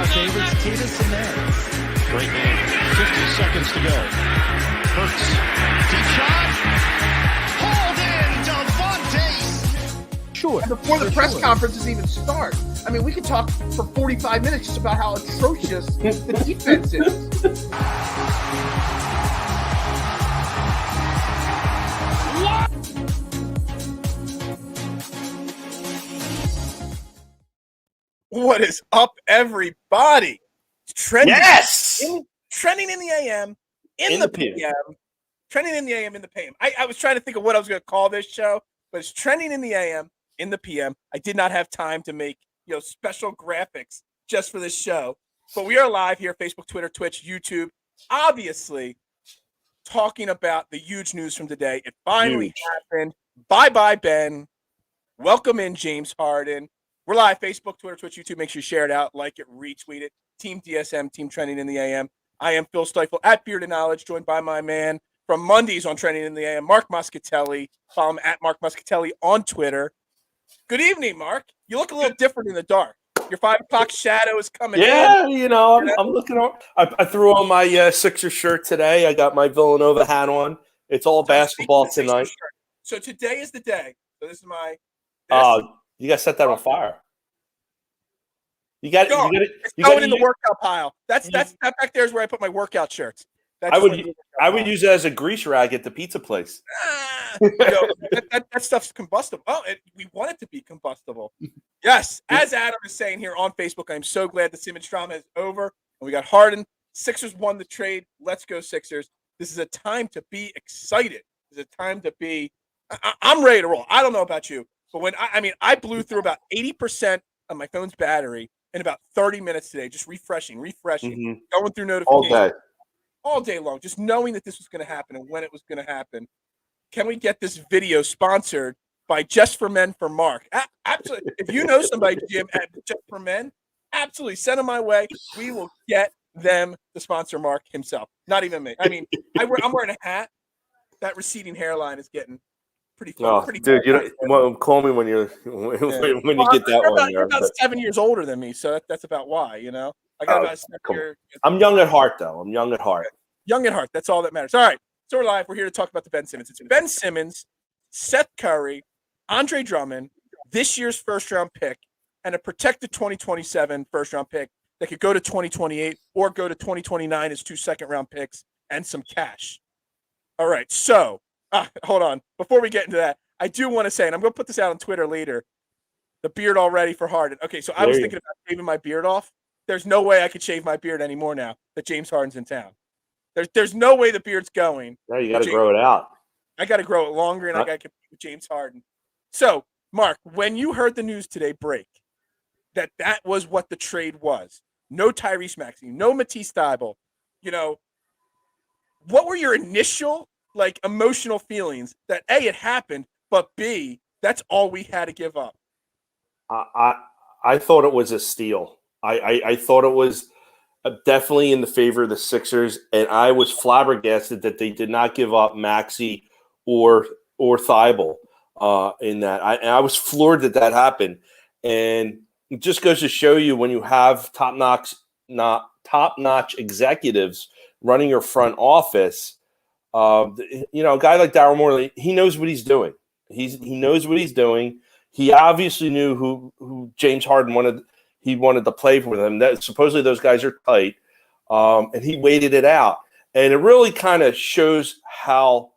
favorites, Tyrese and Nance. Great man. 50 seconds to go. Hurts. Deep shot. Hold in, Devontae. Sure. Before the press conferences even start. I mean, we could talk for 45 minutes just about how atrocious the defense is. What is up, everybody? It's trending. Yes! Trending in the AM, in the PM. Trending in the AM, in the PM. I was trying to think of what I was going to call this show, but it's trending in the AM, in the PM. I did not have time to make special graphics just for this show. But we are live here, Facebook, Twitter, Twitch, YouTube. Obviously, talking about the huge news from today. It finally happened. Bye-bye, Ben. Welcome in, James Harden. We're live, Facebook, Twitter, Twitch, YouTube. Make sure you share it out, like it, retweet it. Team DSM, Team Trending in the AM. I am Phil Stiefel at Beard of Knowledge, joined by my man from Mondays on Trending in the AM, Mark Muscatelli. Follow him at Mark Muscatelli on Twitter. Good evening, Mark. You look a little different in the dark. Your 5 o'clock shadow is coming in. Yeah, I'm looking on. I threw on my Sixers shirt today. I got my Villanova hat on. It's all basketball tonight. So today is the day. So this is my. You got to set that on fire. You got it's going in the workout pile. That back there is where I put my workout shirts. I would use it as a grease rag at the pizza place. That stuff's combustible. Oh, we want it to be combustible. Yes, as Adam is saying here on Facebook, I'm so glad the Simmons drama is over. And we got Harden. Sixers won the trade. Let's go Sixers. This is a time to be excited. This is a time to be. I'm ready to roll. I don't know about you, but when I blew through about 80% of my phone's battery in about 30 minutes today, just refreshing, going through notifications all day long, just knowing that this was going to happen and when it was going to happen. Can we get this video sponsored by Just for Men for Mark? Absolutely. If you know somebody, Jim, at Just for Men, absolutely send them my way. We will get them to sponsor Mark himself. Not even me. I mean, I'm wearing a hat. That receding hairline is getting pretty fun. Dude, call me when you get that one. You're about 7 years older than me, so that's about why, I got about a year. I'm young at heart, though. Young at heart. That's all that matters. All right, so we're live. We're here to talk about the Ben Simmons. It's Ben Simmons, Seth Curry, Andre Drummond, this year's first-round pick, and a protected 2027 first-round pick that could go to 2028 or go to 2029 as 2 second-round picks and some cash. All right, so hold on. Before we get into that, I do want to say, and I'm going to put this out on Twitter later, the beard all ready for Harden. Okay, so I was thinking about shaving my beard off. There's no way I could shave my beard anymore now that James Harden's in town. There's no way the beard's going. No, you got to grow it out. I got to grow it longer, and I got to compete with James Harden. So, Mark, when you heard the news today break that was what the trade was, no Tyrese Maxey, no Matisse Tybulle, what were your initial emotional feelings that A, it happened, but B, that's all we had to give up? I thought it was a steal. I thought it was definitely in the favor of the Sixers, and I was flabbergasted that they did not give up Maxey or Tybulle in that. I was floored that happened, and it just goes to show you when you have top-notch executives running your front office. A guy like Daryl Morey, he knows what he's doing. He knows what he's doing. He obviously knew who James Harden wanted to play for them. That supposedly those guys are tight, and he waited it out. And it really kind of shows how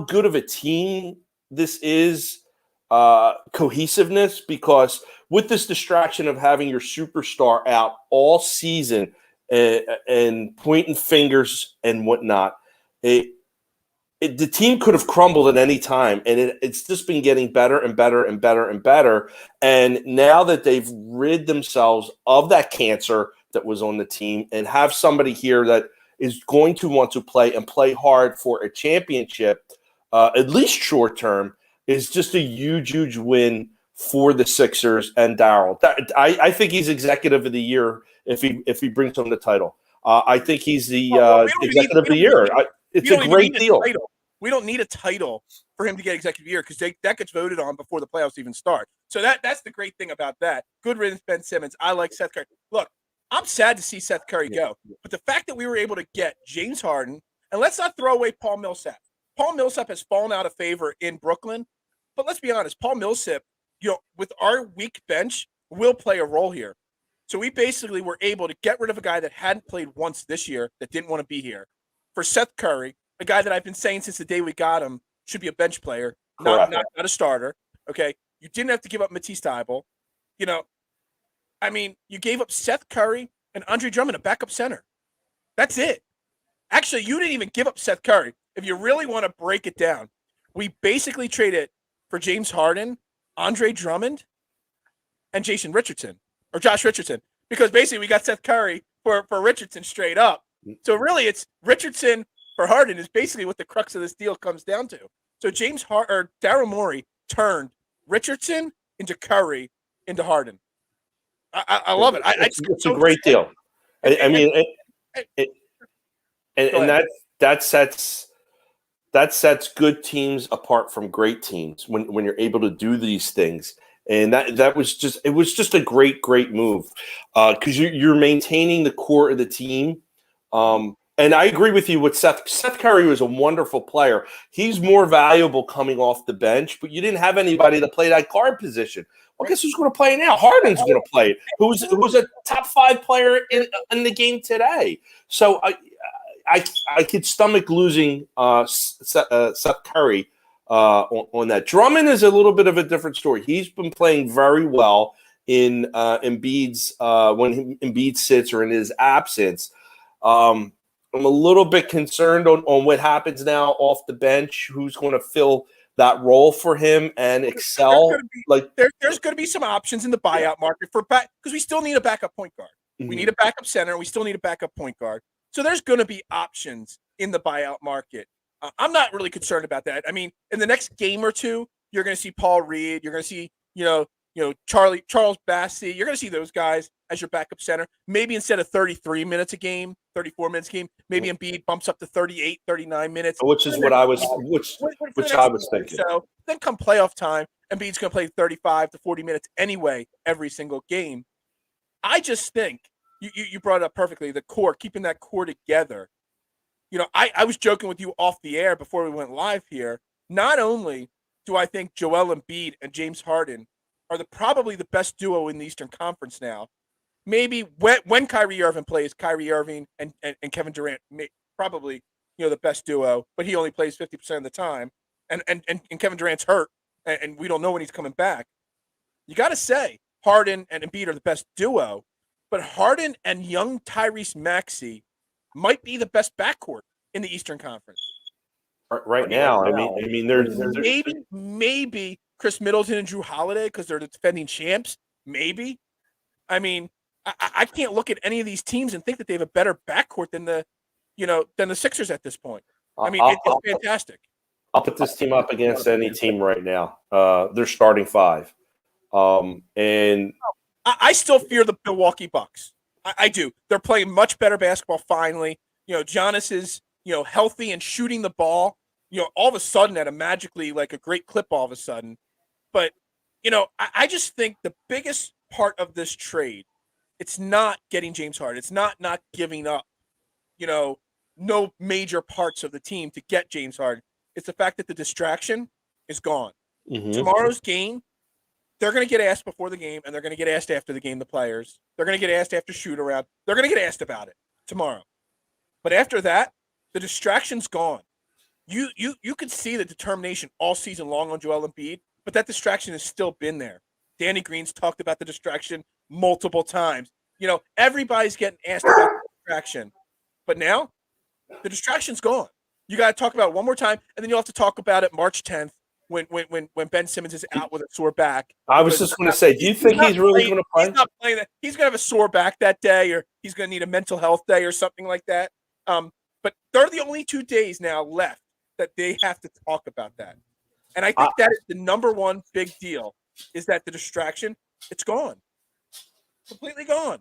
good of a team this is, cohesiveness. Because with this distraction of having your superstar out all season and pointing fingers and whatnot, the team could have crumbled at any time, and it's just been getting better and better and better and better. And now that they've rid themselves of that cancer that was on the team and have somebody here that is going to want to play hard for a championship, at least short term, is just a huge, huge win for the Sixers and Daryl. I think he's executive of the year if he brings home the title. I think he's the executive of the year. It's a great deal. We don't need a title for him to get executive of the year because that gets voted on before the playoffs even start. So that's the great thing about that. Good riddance, Ben Simmons. I like Seth Curry. Look, I'm sad to see Seth Curry go. But the fact that we were able to get James Harden, and let's not throw away Paul Millsap. Paul Millsap has fallen out of favor in Brooklyn. But let's be honest, Paul Millsap, with our weak bench, will play a role here. So we basically were able to get rid of a guy that hadn't played once this year, that didn't want to be here, for Seth Curry, a guy that I've been saying since the day we got him should be a bench player, not a starter. Okay, you didn't have to give up Matisse Tybulle. You gave up Seth Curry and Andre Drummond, a backup center. That's it. Actually, you didn't even give up Seth Curry. If you really want to break it down, we basically traded for James Harden, Andre Drummond, and Josh Richardson, because basically we got Seth Curry for Richardson straight up. So really, it's Richardson for Harden is basically what the crux of this deal comes down to. So Daryl Morey turned Richardson into Curry into Harden. I love it. It's a great deal. That sets good teams apart from great teams when you're able to do these things. And that was just a great move because you're maintaining the core of the team. And I agree with you with Seth. Seth Curry was a wonderful player. He's more valuable coming off the bench, but you didn't have anybody to play that guard position. Well, guess who's going to play now? Harden's going to play it. Who's a top 5 player in the game today. So I could stomach losing Seth Curry on that. Drummond is a little bit of a different story. He's been playing very well in Embiid's when Embiid sits or in his absence. I'm a little bit concerned on what happens now off the bench. Who's going to fill that role for him and excel? There's going to be some options in the buyout market because we still need a backup point guard. Mm-hmm. We need a backup center. We still need a backup point guard. So there's going to be options in the buyout market. I'm not really concerned about that. I mean, in the next game or two, you're going to see Paul Reed. You're going to see, Charles Bassey. You're going to see those guys as your backup center. Maybe instead of 33 minutes a game, 34 minutes a game, maybe Embiid bumps up to 38, 39 minutes. Which is what I was thinking. So then come playoff time, Embiid's going to play 35 to 40 minutes anyway every single game. I just think you brought it up perfectly, the core, keeping that core together. I was joking with you off the air before we went live here. Not only do I think Joel Embiid and James Harden are probably the best duo in the Eastern Conference now. Maybe when Kyrie Irving plays, Kyrie Irving and Kevin Durant probably the best duo, but he only plays 50% of the time, and Kevin Durant's hurt, and we don't know when he's coming back. You got to say Harden and Embiid are the best duo, but Harden and young Tyrese Maxey might be the best backcourt in the Eastern Conference right now. I mean, there's maybe Chris Middleton and Drew Holiday because they're the defending champs. Maybe. I mean, I can't look at any of these teams and think that they have a better backcourt than the Sixers at this point. I mean, it's fantastic. I'll put this team up against any team right now. They're starting 5, and I still fear the Milwaukee Bucks. I do. They're playing much better basketball finally. Giannis is healthy and shooting the ball. All of a sudden at a magically like a great clip all of a sudden. But I just think the biggest part of this trade, it's not getting James Harden. It's not giving up, no major parts of the team to get James Harden. It's the fact that the distraction is gone. Mm-hmm. Tomorrow's game, they're going to get asked before the game, and they're going to get asked after the game, the players. They're going to get asked after shoot around. They're going to get asked about it tomorrow. But after that, the distraction's gone. You could see the determination all season long on Joel Embiid, but that distraction has still been there. Danny Green's talked about the distraction multiple times. Everybody's getting asked about the distraction. But now, the distraction's gone. You got to talk about it one more time, and then you'll have to talk about it March 10th when Ben Simmons is out with a sore back. I was just going to say, do you think he's really going to play? He's not playing that. He's going to have a sore back that day, or he's going to need a mental health day or something like that. But they're the only 2 days now left that they have to talk about that. And I think that is the number one big deal, is that the distraction, it's gone. Completely gone.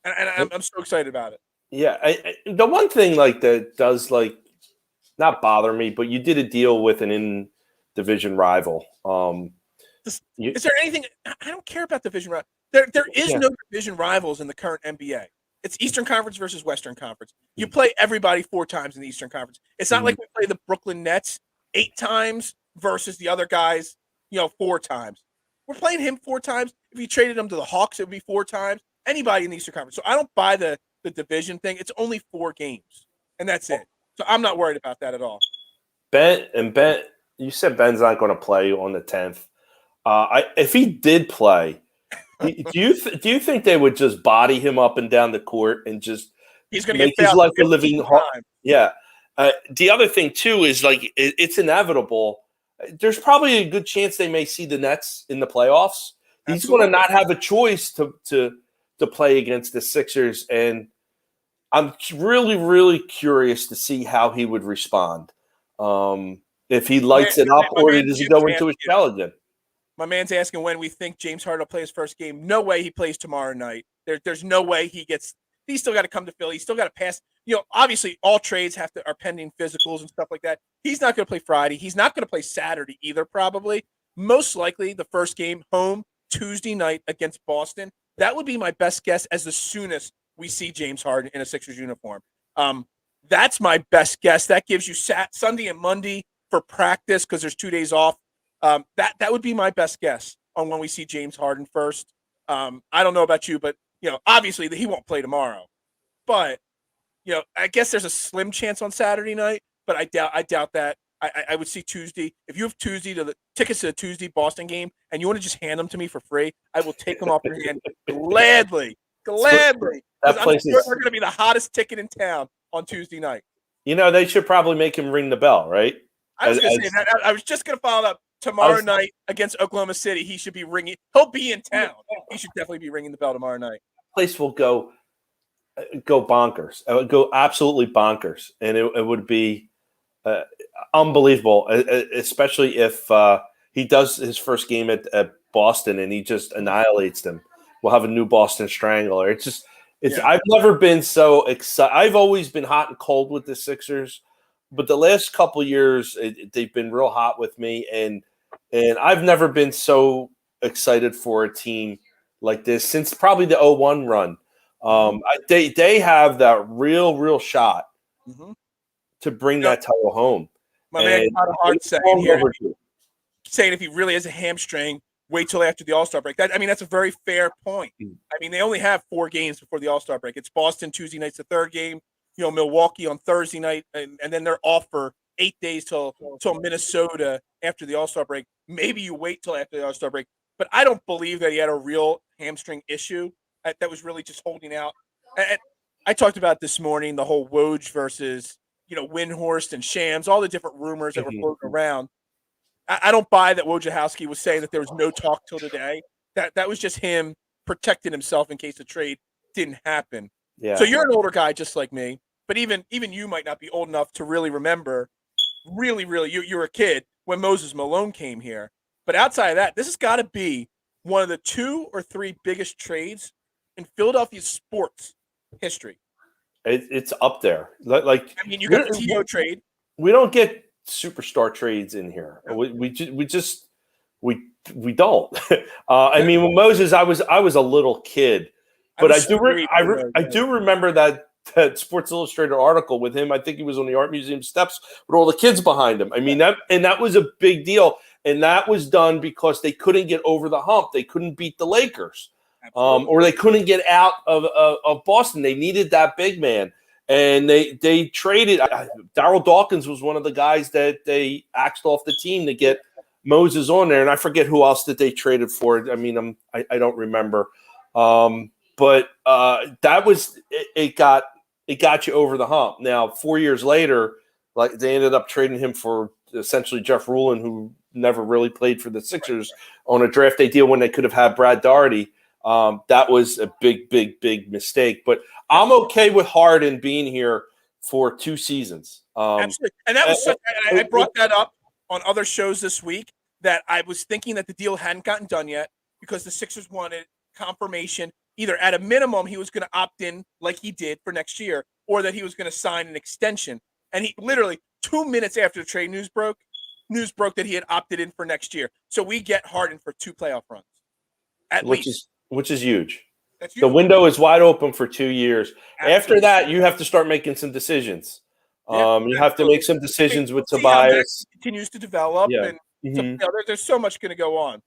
And I'm so excited about it. Yeah. The one thing that does not bother me, but you did a deal with an in-division rival. The Is there anything? I don't care about division rivals. There is no division rivals in the current NBA. It's Eastern Conference versus Western Conference. You play everybody 4 times in the Eastern Conference. It's not like we play the Brooklyn Nets 8 times versus the other guys, 4 times. We're playing him 4 times. If you traded him to the Hawks, it would be 4 times. Anybody in the Eastern Conference. So I don't buy the division thing. It's only 4 games, and that's it. So I'm not worried about that at all. Ben, you said Ben's not going to play on the 10th. If he did play, do you think they would just body him up and down the court and just he's going to make get his life a living time? Yeah. The other thing too is like it's inevitable. There's probably a good chance they may see the Nets in the playoffs. He's going to not have a choice to play against the Sixers, and I'm really, really curious to see how he would respond. If he lights it up, or does he go into his shell again? My man's asking when we think James Harden will play his first game. No way he plays tomorrow night. There's no way he gets. He's still got to come to Philly. He's still got to pass. Obviously, all trades are pending physicals and stuff like that. He's not going to play Friday. He's not going to play Saturday either. Probably, most likely, the first game home Tuesday night against Boston. That would be my best guess as the soonest we see James Harden in a Sixers uniform. That's my best guess. That gives you Sunday and Monday for practice because there's 2 days off. That would be my best guess on when we see James Harden first. I don't know about you, but obviously he won't play tomorrow. But I guess there's a slim chance on Saturday night, but I doubt that. I would see Tuesday. If you have tickets to the Tuesday Boston game and you want to just hand them to me for free, I will take them off your hand gladly. Gladly. That place I'm sure they're going to be the hottest ticket in town on Tuesday night. They should probably make him ring the bell, right? I was going to say that. I was just going to follow up. Tomorrow night against Oklahoma City, he should be ringing. He'll be in town. He should definitely be ringing the bell tomorrow night. Place will go bonkers. It would go absolutely bonkers, and it would be unbelievable, especially if he does his first game at Boston and he just annihilates them. We'll have a new Boston Strangler. I've never been so excited. I've always been hot and cold with the Sixers, but the last couple of years they've been real hot with me, and I've never been so excited for a team like this since probably the 01 run. They have that real shot to bring that title home. My man got a hard saying here, saying if he really has a hamstring, wait till after the All-Star break. That's a very fair point. They only have 4 games before the All-Star break. It's Boston Tuesday night's the 3rd game. Milwaukee on Thursday night, and then they're off for 8 days till Minnesota after the All-Star break. Maybe you wait till after the All-Star break, but I don't believe that he had a real hamstring issue that was really just holding out. And I talked about this morning the whole Woj versus Windhorst and Shams, all the different rumors that were floating around. I don't buy that Wojciechowski was saying that there was no talk till today. That was just him protecting himself in case the trade didn't happen. Yeah. So you're an older guy just like me, but even you might not be old enough to really remember. Really, you were a kid when Moses Malone came here. But outside of that, this has got to be one of the 2 or 3 biggest trades in Philadelphia sports history. It's up there. You got the T.O. trade. We don't get superstar trades in here. We don't. With Moses, I was a little kid, but I do remember that Sports Illustrated article with him. I think he was on the Art Museum steps with all the kids behind him. That was a big deal, and that was done because they couldn't get over the hump. They couldn't beat the Lakers, or they couldn't get out of Boston. They needed that big man. And they traded. Darryl Dawkins was one of the guys that they axed off the team to get Moses on there, and I forget who else that they traded for. I don't remember, but that was it. Got you over the hump. Now 4 years later, they ended up trading him for essentially Jeff Rulin, who never really played for the Sixers, on a draft day deal when they could have had Brad Daugherty. That was a big mistake, but I'm okay with Harden being here for 2 seasons. Absolutely. And that was I brought that up on other shows this week, that I was thinking that the deal hadn't gotten done yet because the Sixers wanted confirmation. Either at a minimum, he was going to opt in like he did for next year, or that he was going to sign an extension. And he literally 2 minutes after the trade news broke, news broke that he had opted in for next year. So we get Harden for 2 playoff runs, at least. Which is huge. That's The huge. window is wide open for 2 years. Absolutely. After that, you have to start making some decisions. You have to make some decisions with See how Tobias. that continues to develop, Yeah. and so, there's so much going to go on.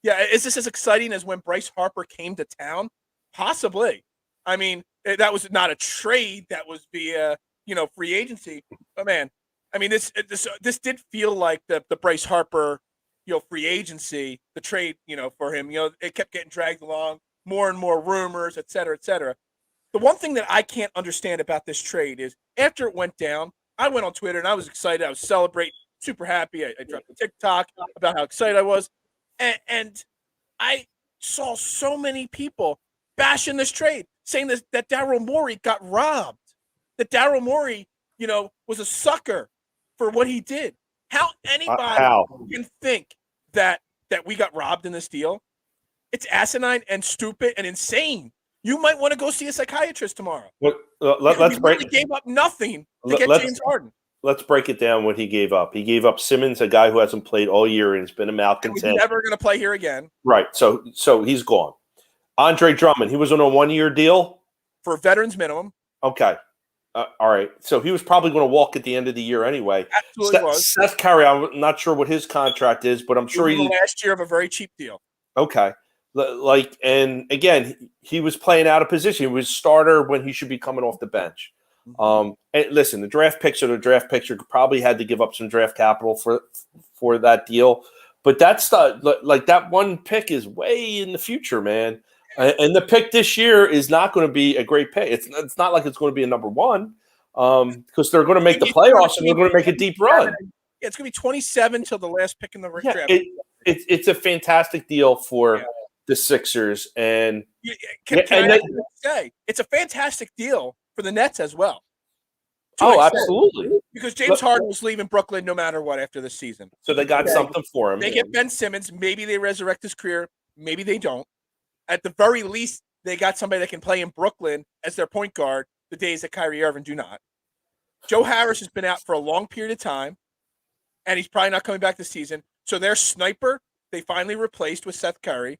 Yeah, is this as exciting as when Bryce Harper came to town? Possibly. I mean, that was not a trade; that was via free agency. But man, I mean, this did feel like the Bryce Harper free agency, the trade for him. It kept getting dragged along, more and more rumors, et cetera, et cetera. The one thing that I can't understand about this trade is after it went down, I went on Twitter and I was excited. I was celebrating, super happy. I dropped a TikTok about how excited I was. And I saw so many people bashing this trade, saying that Daryl Morey got robbed, that Daryl Morey, was a sucker for what he did. How anybody can think that we got robbed in this deal? It's asinine and stupid and insane. You might want to go see a psychiatrist tomorrow. Let's break. He gave up nothing to get James Harden. Let's break it down. What he gave up. He gave up Simmons, a guy who hasn't played all year and has been a malcontent. He's never going to play here again. Right. So he's gone. Andre Drummond. He was on a 1-year deal for veterans minimum. Okay. All right. So he was probably going to walk at the end of the year anyway. Absolutely was. Seth Curry. I'm not sure what his contract is, but I'm sure he last year of a very cheap deal. Okay. And again, he was playing out of position. He was starter when he should be coming off the bench. And listen, the draft picks are the draft picks. You probably had to give up some draft capital for that deal, but that's that one pick is way in the future, man. And the pick this year is not going to be a great pick. It's not like it's going to be a number 1 because they're going to make the playoffs and they're going to make a deep run. Yeah, it's going to be 27 till the last pick in the draft. It's a fantastic deal for. Yeah. The Sixers and can I say it's a fantastic deal for the Nets as well. Absolutely. Because James Harden was leaving Brooklyn no matter what after this season. So they got something for him. They get Ben Simmons. Maybe they resurrect his career. Maybe they don't. At the very least, they got somebody that can play in Brooklyn as their point guard the days that Kyrie Irving do not. Joe Harris has been out for a long period of time, and he's probably not coming back this season. So their sniper, they finally replaced with Seth Curry.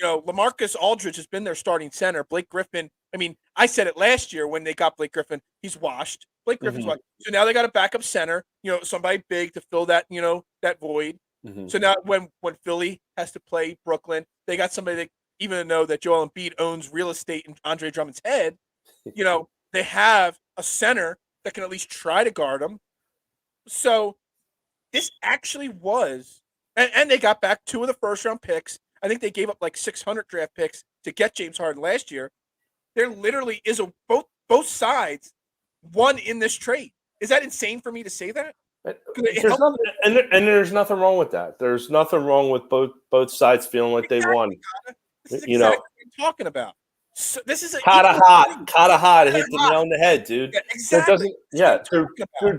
LaMarcus Aldridge has been their starting center. Blake Griffin, I mean, I said it last year when they got Blake Griffin, he's washed. Blake Griffin's washed. So now they got a backup center, somebody big to fill that, that void. So now when Philly has to play Brooklyn, they got somebody that, even though that Joel Embiid owns real estate in Andre Drummond's head, they have a center that can at least try to guard him. So this actually was, and they got back 2 of the first-round picks. I think they gave up like 600 draft picks to get James Harden last year. There literally is both sides won in this trade. Is that insane for me to say that? There's nothing wrong with that. There's nothing wrong with both sides feeling like they won. This is exactly what I'm talking about. So this is Kata hot. It hit the nail on the head, dude. Yeah, exactly.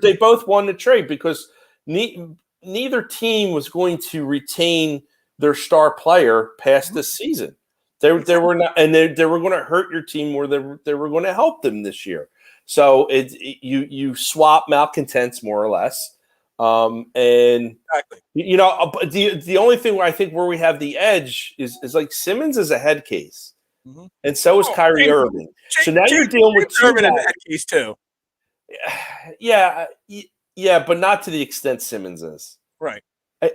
They both won the trade because neither team was going to retain their star player past this season. They were not, and they were going to hurt your team more than they were going to help them this year. So you swap malcontents more or less, and exactly. The only thing where I think where we have the edge is like Simmons is a head case, and so is Kyrie Irving. So now you're dealing with Irving in a head case too. Yeah, but not to the extent Simmons is. Right.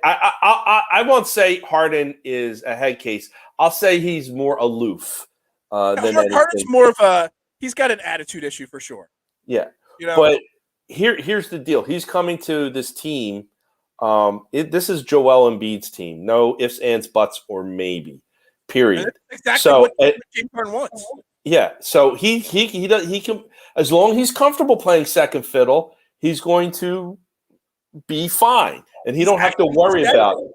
I won't say Harden is a head case. I'll say he's more aloof than Harden's more of he's got an attitude issue for sure. Yeah. But here's the deal. He's coming to this team. This is Joel Embiid's team. No ifs, ands, buts, or maybe. Period. That's exactly what James Harden wants. Yeah. So he can, as long as he's comfortable playing second fiddle, he's going to be fine. And he don't have to worry about it.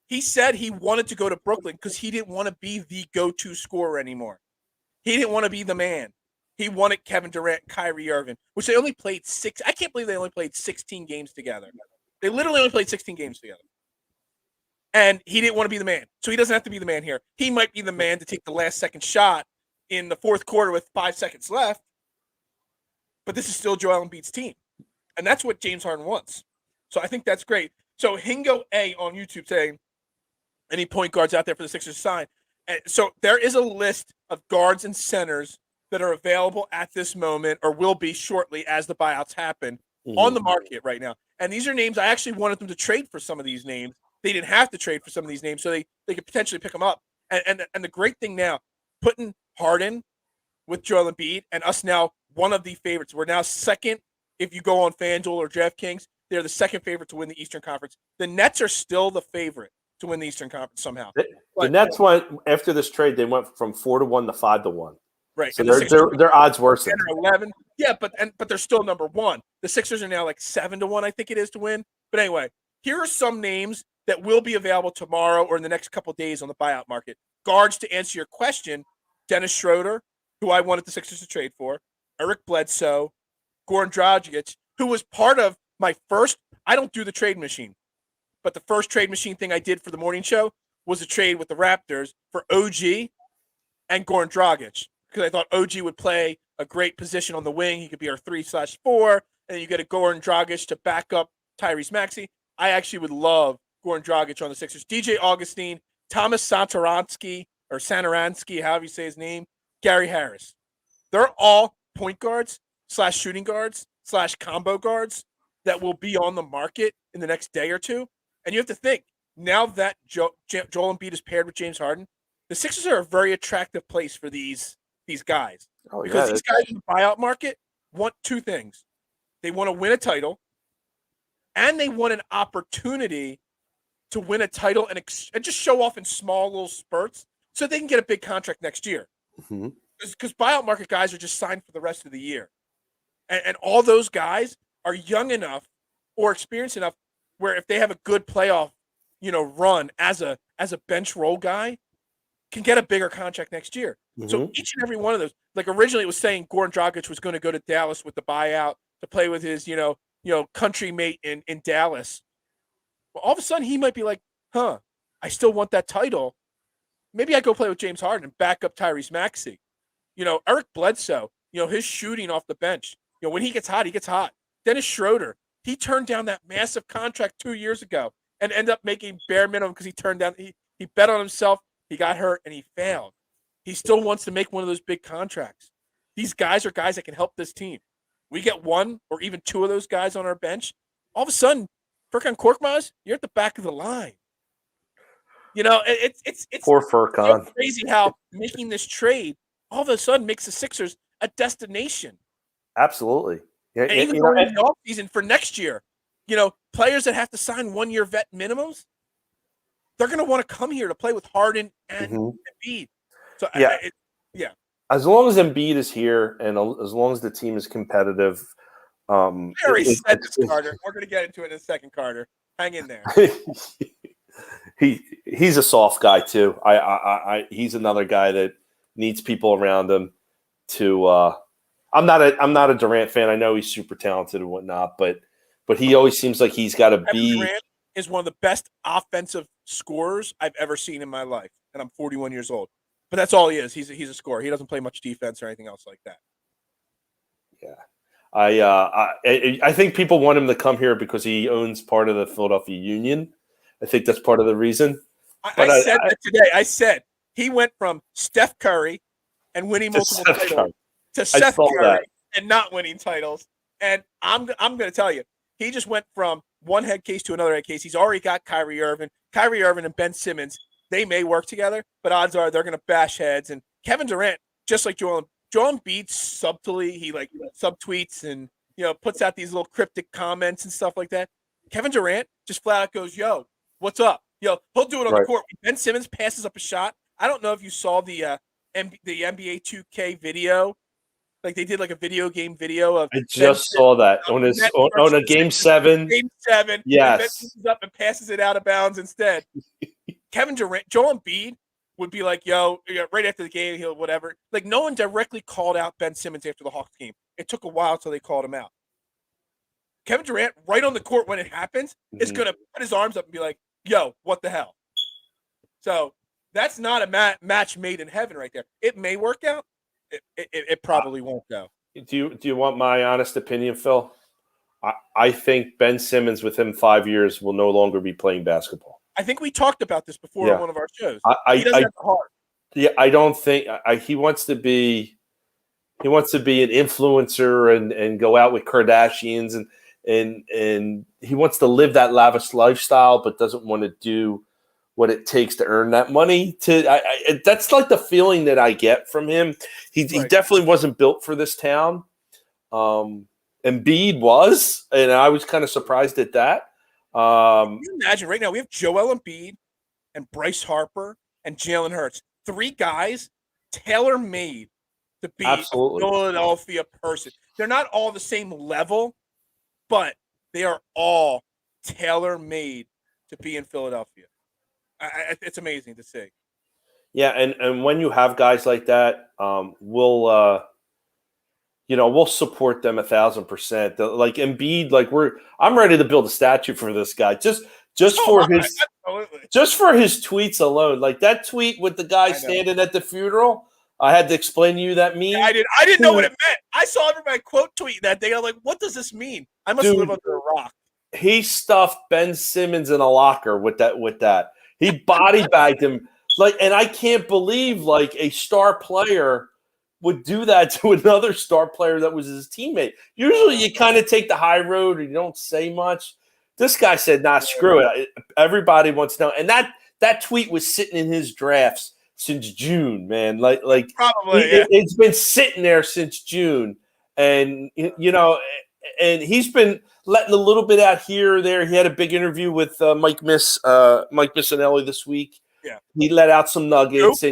He said he wanted to go to Brooklyn because he didn't want to be the go-to scorer anymore. He didn't want to be the man. He wanted Kevin Durant, Kyrie Irving, which they only played 6. I can't believe they only played 16 games together. They literally only played 16 games together. And he didn't want to be the man. So he doesn't have to be the man here. He might be the man to take the last second shot in the fourth quarter with 5 seconds left. But this is still Joel Embiid's team. And that's what James Harden wants. So I think that's great. So Hingo A on YouTube saying, any point guards out there for the Sixers to sign? And so there is a list of guards and centers that are available at this moment or will be shortly as the buyouts happen on the market right now. And these are names I actually wanted them to trade for some of these names. They didn't have to trade for some of these names, so they could potentially pick them up. And the great thing now, putting Harden with Joel Embiid and us now one of the favorites. We're now second if you go on FanDuel or DraftKings. They're the second favorite to win the Eastern Conference. The Nets are still the favorite to win the Eastern Conference somehow. The Nets went after this trade. They went from 4-1 to 5-1. Right. So their odds worsen. 10 or 11. Yeah, but they're still number one. The Sixers are now like 7-1, I think it is, to win. But anyway, here are some names that will be available tomorrow or in the next couple of days on the buyout market. Guards, to answer your question, Dennis Schroeder, who I wanted the Sixers to trade for, Eric Bledsoe, Goran Dragic, who was part of my first – I don't do the trade machine, but the first trade machine thing I did for the morning show was a trade with the Raptors for OG and Goran Dragic, because I thought OG would play a great position on the wing. He could be our 3/4, and then you get a Goran Dragic to back up Tyrese Maxey. I actually would love Goran Dragic on the Sixers. DJ Augustine, Thomas Satoransky, however you say his name, Gary Harris. They're all point guards / shooting guards / combo guards that will be on the market in the next day or two. And you have to think, now that Joel Embiid is paired with James Harden, the Sixers are a very attractive place for these guys. Oh, because these guys in the buyout market want two things. They want to win a title, and they want an opportunity to win a title and just show off in small little spurts so they can get a big contract next year. Because buyout market guys are just signed for the rest of the year. And all those guys are young enough or experienced enough where if they have a good playoff, run as a bench role guy, can get a bigger contract next year. So each and every one of those, like originally it was saying Goran Dragic was going to go to Dallas with the buyout to play with his, country mate in Dallas. Well, all of a sudden he might be like, I still want that title. Maybe I go play with James Harden and back up Tyrese Maxey. Eric Bledsoe, his shooting off the bench. When he gets hot, he gets hot. Dennis Schroeder, he turned down that massive contract 2 years ago and ended up making bare minimum because he bet on himself. He got hurt and he failed. He still wants to make one of those big contracts. These guys are guys that can help this team. We get one or even two of those guys on our bench. All of a sudden, Furkan Korkmaz, you're at the back of the line. It's poor Furkan. So crazy how making this trade all of a sudden makes the Sixers a destination. Absolutely. Yeah, and even going in the offseason for next year, players that have to sign 1-year vet minimums, they're going to want to come here to play with Harden and Embiid. So yeah. As long as Embiid is here and as long as the team is competitive, I already said this, Carter. We're going to get into it in a second, Carter. Hang in there. He's a soft guy too. He's another guy that needs people around him to. I'm not a Durant fan. I know he's super talented and whatnot, but he always seems like he's got to be. Durant is one of the best offensive scorers I've ever seen in my life, and I'm 41 years old. But that's all he is. He's a scorer. He doesn't play much defense or anything else like that. Yeah, I think people want him to come here because he owns part of the Philadelphia Union. I think that's part of the reason. I said that today. I said he went from Steph Curry and winning multiple titles to Seth Curry and not winning titles. And I'm going to tell you, he just went from one head case to another head case. He's already got Kyrie Irving. Kyrie Irving and Ben Simmons, they may work together, but odds are they're going to bash heads. And Kevin Durant, just like Joel Embiid, subtly, he subtweets and, puts out these little cryptic comments and stuff like that. Kevin Durant just flat out goes, yo, what's up? He'll do it on the court. Ben Simmons passes up a shot. I don't know if you saw the NBA 2K video. Like they did like a video game video of. I just saw that on a game 7. Game 7. Yes. Ben passes up and passes it out of bounds instead. Kevin Durant, Joel Embiid would be like, yo, right after the game, he'll whatever. Like no one directly called out Ben Simmons after the Hawks game. It took a while until they called him out. Kevin Durant, right on the court when it happens, is going to put his arms up and be like, yo, what the hell? So that's not a match made in heaven right there. It may work out. It probably won't go. Do you want my honest opinion, Phil? I think Ben Simmons, with him 5 years, will no longer be playing basketball. I think we talked about this before on one of our shows. He doesn't have the heart. Yeah, I don't think he wants to be. He wants to be an influencer and go out with Kardashians and he wants to live that lavish lifestyle, but doesn't want to do what it takes to earn that money. That's like the feeling that I get from him. He definitely wasn't built for this town. Embiid was, and I was kind of surprised at that. Can you imagine right now we have Joel Embiid and Bryce Harper and Jalen Hurts, 3 guys tailor-made to be Absolutely. a Philadelphia person. They're not all the same level, but they are all tailor-made to be in Philadelphia. It's amazing to see. Yeah, and when you have guys like that, we'll support them 1,000%. Like Embiid, I'm ready to build a statue for this guy just for his tweets alone. Like that tweet with the guy standing at the funeral. I had to explain to you that meme. Yeah, I didn't know what it meant. I saw everybody quote tweet that day. I'm like, what does this mean? I must live under a rock. He stuffed Ben Simmons in a locker with that. He body bagged him. And I can't believe a star player would do that to another star player that was his teammate. Usually you kind of take the high road and you don't say much. This guy said, nah, screw it. Everybody wants to know. And that tweet was sitting in his drafts since June, man. Probably, it's been sitting there since June, and and he's been letting a little bit out here or there. He had a big interview with Mike Missanelli this week. Yeah, he let out some nuggets,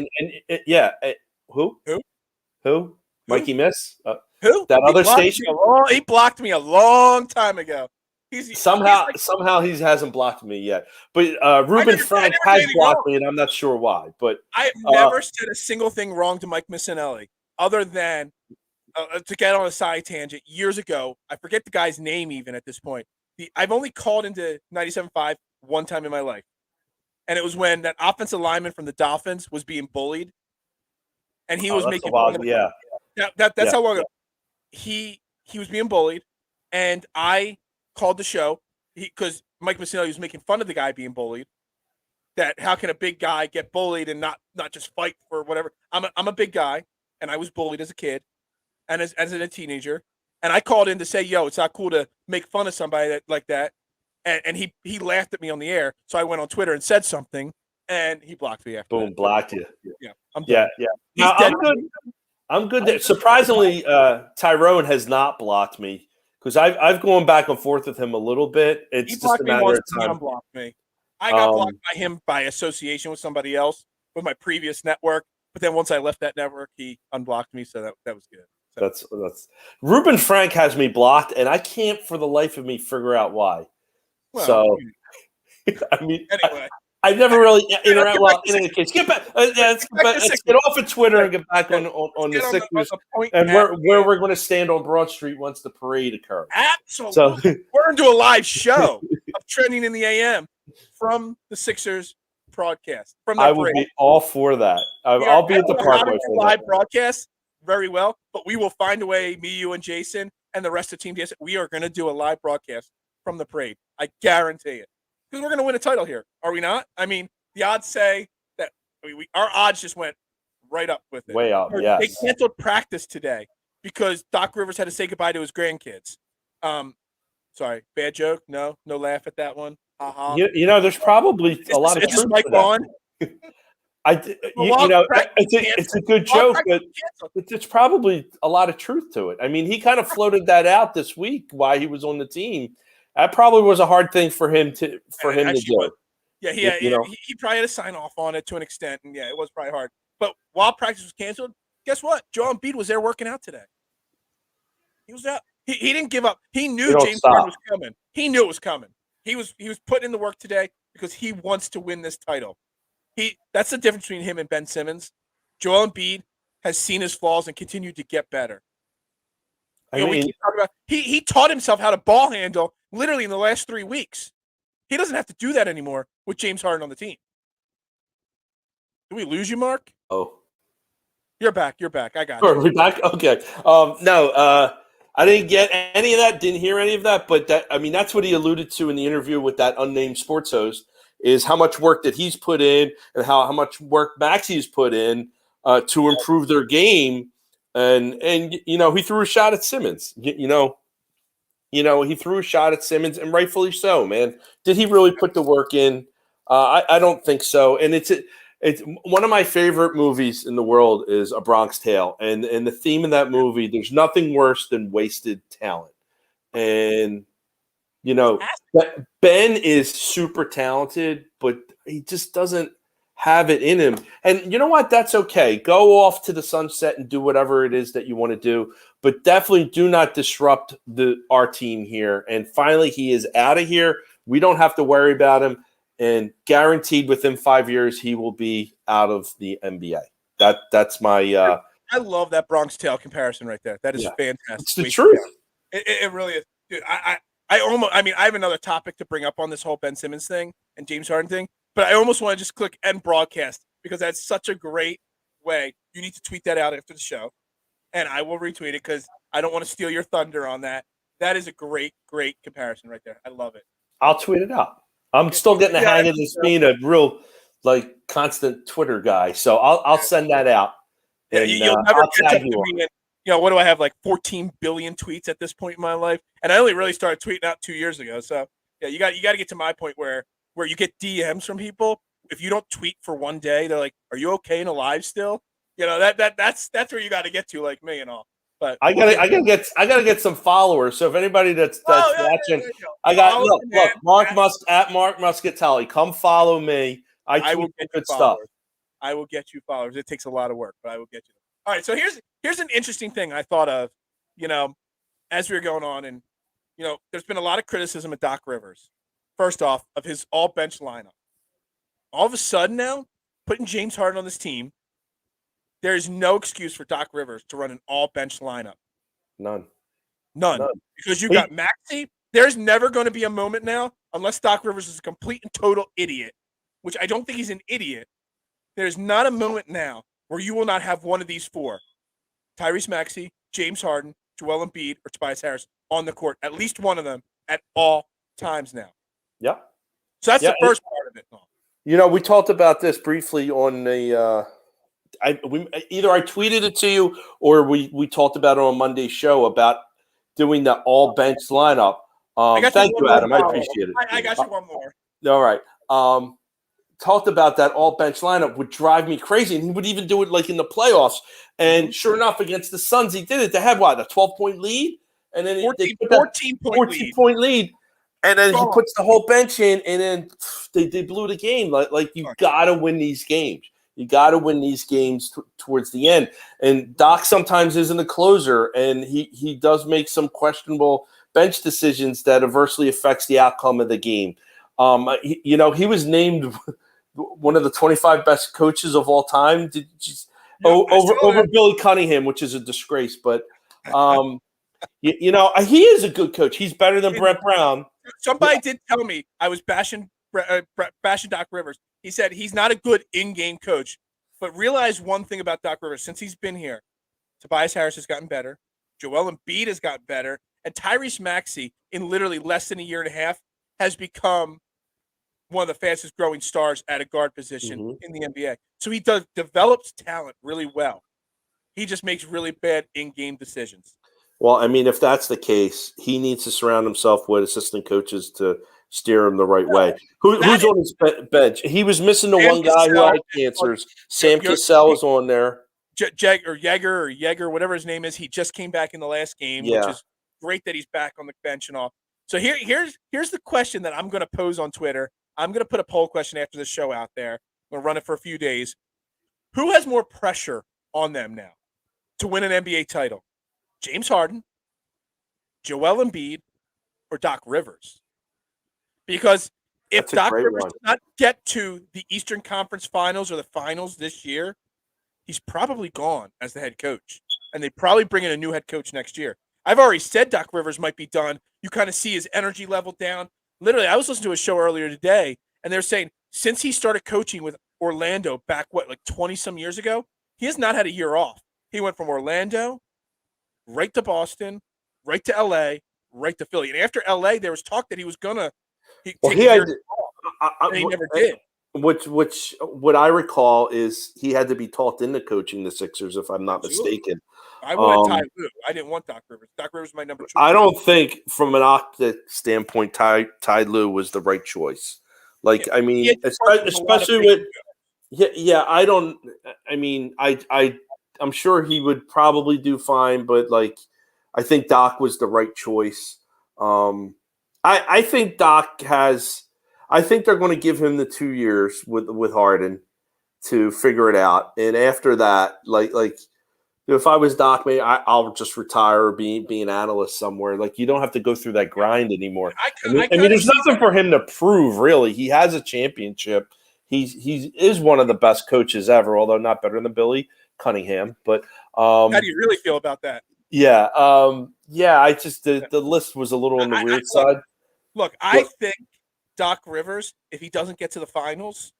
who? Mikey Miss? Who? That other station? He blocked me a long time ago. Somehow he hasn't blocked me yet, but Ruben Frank has blocked me, and I'm not sure why. But I've never said a single thing wrong to Mike Missanelli, other than to get on a side tangent. Years ago, I forget the guy's name even at this point. I've only called into 97.5 one time in my life, and it was when that offensive lineman from the Dolphins was being bullied, and he was making fun of him. That's how long ago. He was being bullied, and I called the show because Mike Missanelli was making fun of the guy being bullied. That how can a big guy get bullied and not just fight for whatever? I'm a big guy, and I was bullied as a kid and as a teenager. And I called in to say, yo, it's not cool to make fun of somebody like that. And he laughed at me on the air. So I went on Twitter and said something, and he blocked me after. Boom, that. blocked you. Yeah, I'm done. Yeah. I'm good. I'm good. Surprisingly, Tyrone has not blocked me. Because I've gone back and forth with him a little bit. It's just a matter of time. He unblocked me. I got blocked by him by association with somebody else with my previous network. But then once I left that network, he unblocked me. So that was good. So. That's Ruben Frank has me blocked, and I can't for the life of me figure out why. Well, so, I mean, anyway. I've never really interact. Well, in any case, let's get off of Twitter and get back on the Sixers and where we're going to stand on Broad Street once the parade occurs. Absolutely. So, we're going to do a live show of Trending in the AM from the Sixers broadcast. From the I would be all for that. I'll be at the Parkway for live broadcast very well, but we will find a way. Me, you, and Jason, and the rest of Team Jason. We are going to do a live broadcast from the parade. I guarantee it. Because we're going to win a title here, are we not? I mean, the odds say that our odds just went right up with it. Way up, yes. They canceled practice today because Doc Rivers had to say goodbye to his grandkids. Sorry, bad joke. No laugh at that one. There's probably a lot of truth to that. It's a good joke, but it's probably a lot of truth to it. I mean, he kind of floated that out this week while he was on the team. That probably was a hard thing for him to do. Yeah, he probably had to sign off on it to an extent, and it was probably hard. But while practice was canceled, guess what? Joel Embiid was there working out today. He was out. He didn't give up. He knew James Harden was coming. He knew it was coming. He was putting in the work today because he wants to win this title. That's the difference between him and Ben Simmons. Joel Embiid has seen his flaws and continued to get better. We keep talking about he taught himself how to ball handle literally in the last 3 weeks. He doesn't have to do that anymore with James Harden on the team. Did we lose you, Mark? Oh, you're back. I got you. We're back. Okay. I didn't get any of that, didn't hear any of that, but that's what he alluded to in the interview with that unnamed sports host, is how much work that he's put in and how much work Maxey's put in to improve their game. And he threw a shot at Simmons. He threw a shot at Simmons, and rightfully so, man. Did he really put the work in? I don't think so. And it's one of my favorite movies in the world is A Bronx Tale. And the theme of that movie, there's nothing worse than wasted talent. And, Ben is super talented, but he just doesn't have it in him. And you know what? That's okay. Go off to the sunset and do whatever it is that you want to do. But definitely do not disrupt our team here. And finally, he is out of here. We don't have to worry about him. And guaranteed within 5 years, he will be out of the NBA. That's my I love that Bronx Tale comparison right there. That is fantastic. It's the truth. It really is. Dude, I have another topic to bring up on this whole Ben Simmons thing and James Harden thing, but I almost want to just click end broadcast because that's such a great way. You need to tweet that out after the show, and I will retweet it because I don't want to steal your thunder on that. That is a great, great comparison right there. I love it. I'll tweet it out. I'm still getting the hang of this being a real, constant Twitter guy. So I'll send that out. And, you'll never catch up to me. And, what do I have, 14 billion tweets at this point in my life? And I only really started tweeting out 2 years ago. So, you got to get to my point where you get DMs from people. If you don't tweet for one day, they're like, "Are you okay and alive still?" That's where you got to get to, like me and all. But I gotta get some followers. So if anybody that's watching, look, Mark Muscatelli, come follow me. I will get good stuff. I will get you followers. It takes a lot of work, but I will get you. All right. So here's an interesting thing I thought of, as we were going on, and there's been a lot of criticism of Doc Rivers. First off, of his all bench lineup. All of a sudden now, putting James Harden on this team. There is no excuse for Doc Rivers to run an all-bench lineup. None. Because you got Maxey. There's never going to be a moment now, unless Doc Rivers is a complete and total idiot, which I don't think he's an idiot. There's not a moment now where you will not have one of these four, Tyrese Maxey, James Harden, Joel Embiid, or Tobias Harris on the court, at least one of them at all times now. Yeah. So that's the first part of it. We talked about this briefly on the either I tweeted it to you or we talked about it on Monday's show about doing the all bench lineup. Thank you, Adam. I appreciate it. I got you one more. All right. Talked about that all bench lineup would drive me crazy, and he would even do it in the playoffs. And sure enough, against the Suns, he did it. They had a 12-point lead, and then 14-point lead. And then he puts the whole bench in, and then they blew the game. You got to win these games. You got to win these games towards the end. And Doc sometimes isn't a closer, and he does make some questionable bench decisions that adversely affects the outcome of the game. He was named one of the 25 best coaches of all time over Billy Cunningham, which is a disgrace. But he is a good coach. He's better than Brett Brown. Somebody did tell me I was bashing Doc Rivers. He said he's not a good in-game coach, but realize one thing about Doc Rivers. Since he's been here, Tobias Harris has gotten better. Joel Embiid has gotten better. And Tyrese Maxey, in literally less than a year and a half, has become one of the fastest growing stars at a guard position in the NBA. So he develops talent really well. He just makes really bad in-game decisions. Well, if that's the case, he needs to surround himself with assistant coaches to steer him the right way. Who's on his bench? He was missing the one guy who had cancers. Sam Cassell is on there. Jaeger, whatever his name is, he just came back in the last game, which is great that he's back on the bench and all. So here's the question that I'm going to pose on Twitter. I'm going to put a poll question after the show out there. I'm going to run it for a few days. Who has more pressure on them now to win an NBA title? James Harden, Joel Embiid, or Doc Rivers? Because if Doc Rivers does not get to the Eastern Conference Finals or the Finals this year, he's probably gone as the head coach. And they probably bring in a new head coach next year. I've already said Doc Rivers might be done. You kind of see his energy level down. Literally, I was listening to a show earlier today, and they're saying since he started coaching with Orlando back, 20-some years ago, he has not had a year off. He went from Orlando right to Boston, right to LA, right to Philly. And after LA, there was talk that he was gonna take Well, a he year had, off, and he never did. which what I recall is he had to be talked into coaching the Sixers, if I'm not Absolutely. mistaken. I wanted Ty Lue. I didn't want Doc Rivers. Doc Rivers was my number 2. I don't think, from an optic standpoint, Ty Lue was the right choice. Like, I mean, especially with I don't. I mean, I'm sure he would probably do fine, but like, I think Doc was the right choice. I think Doc has. I think they're going to give him the 2 years with Harden to figure it out, and after that, like if I was Doc, maybe I'll just retire or be an analyst somewhere. Like, you don't have to go through that grind anymore. I mean, there's nothing for him to prove, really. He has a championship. He is one of the best coaches ever, although not better than Billy Cunningham. But how do you really feel about that? Yeah, I just the list was a little on the weird side. Look, I think Doc Rivers, if he doesn't get to the finals,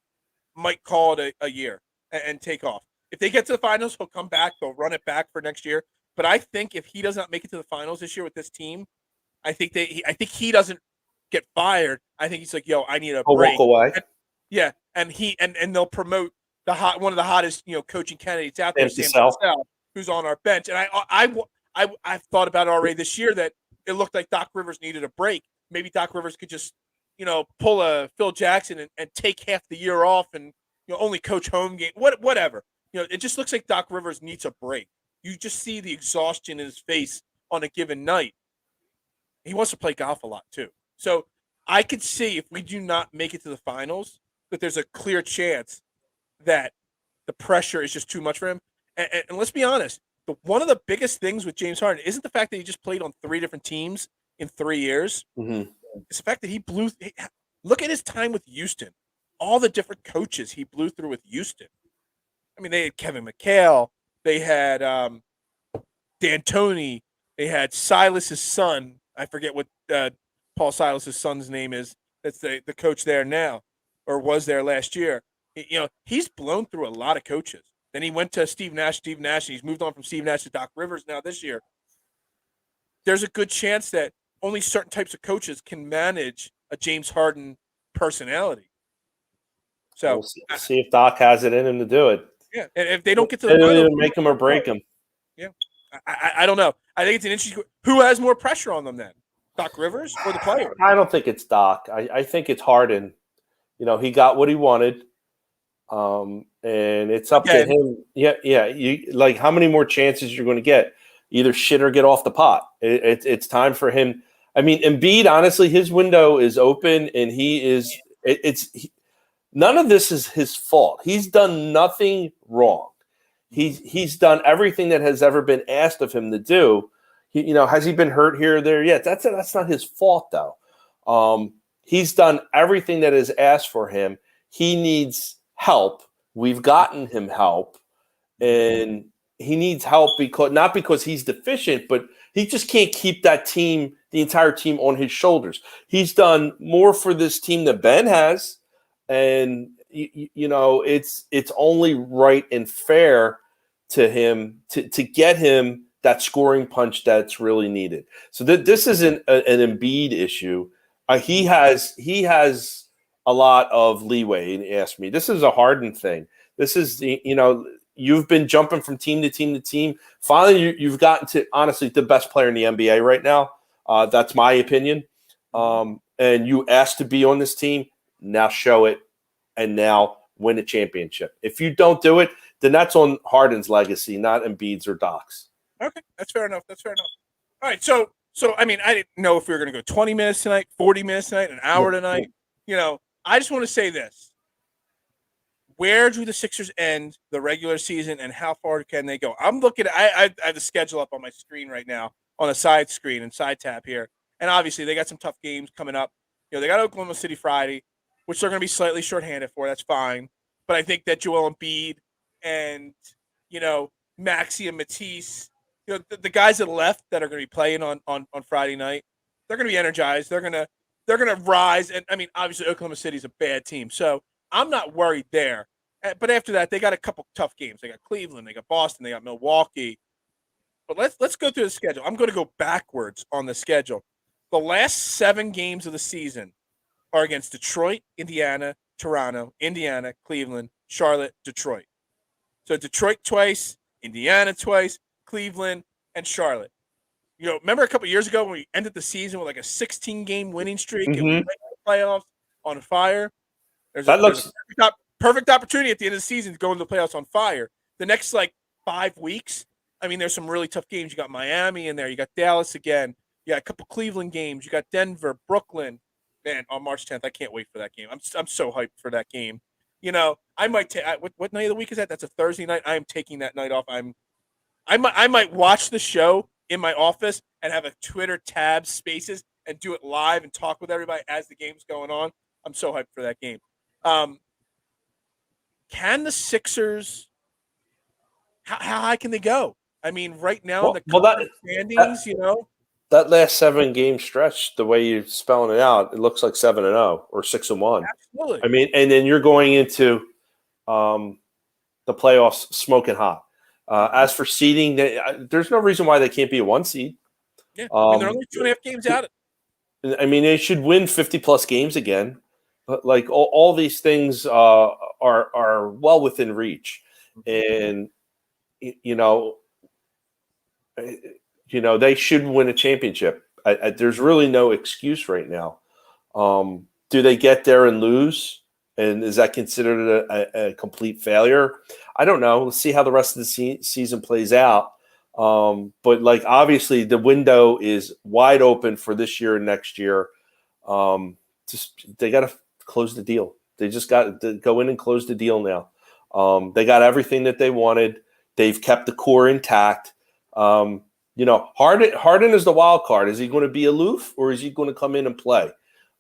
might call it a year and take off. If they get to the finals, he'll come back. They'll run it back for next year. But I think if he does not make it to the finals this year with this team, I think he doesn't get fired. I think he's like, yo, I need a break. Walk away. And they'll promote one of the hottest coaching candidates out there, Sam Cassell, who's on our bench. And I've thought about it already this year that it looked like Doc Rivers needed a break. Maybe Doc Rivers could just pull a Phil Jackson and take half the year off and only coach home game, whatever. It just looks like Doc Rivers needs a break. You just see the exhaustion in his face on a given night. He wants to play golf a lot too. So I could see, if we do not make it to the finals, that there's a clear chance that the pressure is just too much for him. And let's be honest, one of the biggest things with James Harden isn't the fact that he just played on 3 different teams in 3 years. Mm-hmm. It's the fact that look at his time with Houston. All the different coaches he blew through with Houston. I mean, they had Kevin McHale. They had D'Antoni. They had Silas's son. I forget what Paul Silas's son's name is. That's the coach there now, or was there last year. He's blown through a lot of coaches. Then he went to Steve Nash, and he's moved on from Steve Nash to Doc Rivers now this year. There's a good chance that only certain types of coaches can manage a James Harden personality. So we'll see if Doc has it in him to do it. Yeah, and if they don't get to the finals, make him or break him. Yeah, I don't know. I think it's an interesting. Who has more pressure on them then, Doc Rivers or the player? I don't think it's Doc. I think it's Harden. He got what he wanted, and it's up to him. Yeah. You like, how many more chances you're going to get? Either shit or get off the pot. It's time for him. I mean, Embiid, honestly, his window is open, and he is. None of this is his fault. He's done nothing wrong. He's done everything that has ever been asked of him to do. Has he been hurt here or there? Yeah, that's not his fault though. He's done everything that is asked for him. He needs help. We've gotten him help, and he needs help not because he's deficient, but he just can't keep that team, the entire team, on his shoulders. He's done more for this team than Ben has. And it's only right and fair to him to get him that scoring punch that's really needed. So this isn't an Embiid issue. He has a lot of leeway. Ask me. This is a Harden thing. This is you've been jumping from team to team to team. Finally, you've gotten to, honestly, the best player in the NBA right now. That's my opinion. And you asked to be on this team. Now show it, and now win a championship. If you don't do it, then that's on Harden's legacy, not Embiid's or Doc's. Okay, that's fair enough. All right, so I mean, I didn't know if we were going to go 20 minutes tonight, 40 minutes tonight, an hour tonight. I just want to say this. Where do the Sixers end the regular season, and how far can they go? I'm looking – I have the schedule up on my screen right now, on a side screen and side tab here. And obviously, they got some tough games coming up. They got Oklahoma City Friday, which they're going to be slightly shorthanded for. That's fine. But I think that Joel Embiid and, Maxey and Matisse, the guys that left that are going to be playing on Friday night, they're going to be energized. They're going to rise. And, I mean, obviously, Oklahoma City is a bad team. So I'm not worried there. But after that, they got a couple tough games. They got Cleveland. They got Boston. They got Milwaukee. But let's go through the schedule. I'm going to go backwards on the schedule. The last 7 games of the season are against Detroit, Indiana, Toronto, Indiana, Cleveland, Charlotte, Detroit. So Detroit twice, Indiana twice, Cleveland, and Charlotte. Remember a couple years ago when we ended the season with like a 16-game winning streak and we went to the playoffs on fire? There's a perfect opportunity at the end of the season to go into the playoffs on fire. The next 5 weeks, I mean, there's some really tough games. You got Miami in there. You got Dallas again. You got a couple Cleveland games. You got Denver, Brooklyn. Man, on March 10th, I can't wait for that game. I'm so hyped for that game. I might take what night of the week is that? That's a Thursday night. I am taking that night off. I might watch the show in my office and have a Twitter tab Spaces and do it live and talk with everybody as the game's going on. I'm so hyped for that game. Can the Sixers? How high can they go? I mean, right now the standings, that last 7-game stretch, the way you're spelling it out, it looks like 7-0 or 6-1. Absolutely. I mean, and then you're going into the playoffs smoking hot. As for seeding, there's no reason why they can't be a 1 seed. Yeah, I mean, they're only 2.5 games out. I mean, they should win 50-plus games again. But all these things are well within reach, and they should win a championship. There's really no excuse right now. Do they get there and lose? And is that considered a complete failure? I don't know. Let's see how the rest of the season plays out. But obviously the window is wide open for this year and next year. They got to close the deal. They just got to go in and close the deal now. They got everything that they wanted. They've kept the core intact. Harden is the wild card. Is he going to be aloof or is he going to come in and play?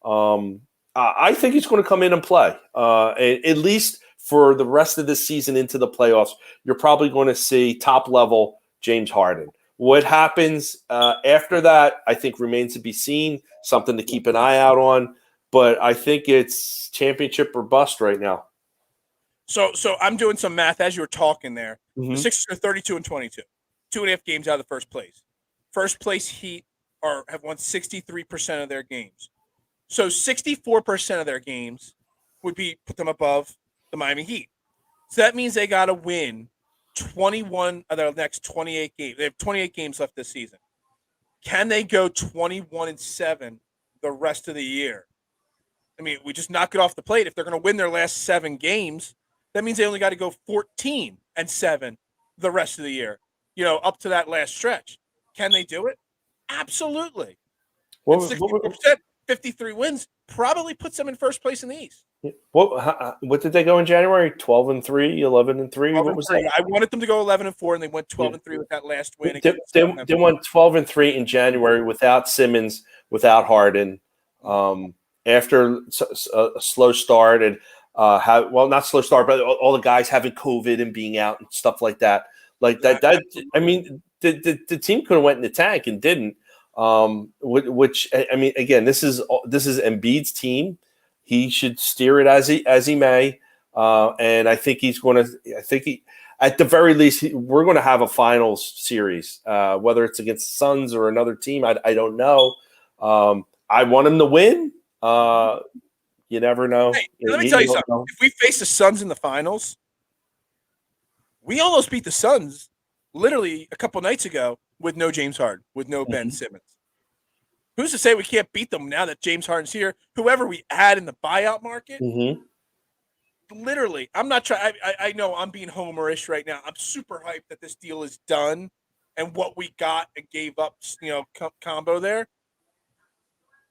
I think he's going to come in and play. At least for the rest of the season into the playoffs, you're probably going to see top-level James Harden. What happens after that, I think, remains to be seen, something to keep an eye out on. But I think it's championship or bust right now. So I'm doing some math as you were talking there. Mm-hmm. The Sixers are 32-22, 2.5 games out of the first place. First place Heat have won 63% of their games. So 64% of their games would put them above the Miami Heat. So that means they got to win 21 of their next 28 games. They have 28 games left this season. Can they go 21-7 the rest of the year? I mean, we just knock it off the plate. If they're going to win their last 7 games, that means they only got to go 14-7 the rest of the year, up to that last stretch. Can they do it? Absolutely. 64%, 53 wins probably puts them in first place in the East. What did they go in January? 12-3, 11-3? What was that? I wanted them to go 11-4, and they went 12-3 with that last win. They went 12-3 in January without Simmons, without Harden. After a slow start and not slow start, but all the guys having COVID and being out and stuff like that. I mean, the team could have went in the tank and didn't. Which I mean, again, this is Embiid's team. He should steer it as he may, and I think he's going to. I think at the very least, we're going to have a finals series, whether it's against the Suns or another team. I don't know. I want him to win. You never know. Hey, let me tell you something. If we face the Suns in the finals, we almost beat the Suns literally a couple nights ago with no James Harden, with no Ben Simmons. Who's to say we can't beat them now that James Harden's here? Whoever we add in the buyout market, literally, I'm not trying. I know I'm being homerish right now. I'm super hyped that this deal is done and what we got and gave up, combo there.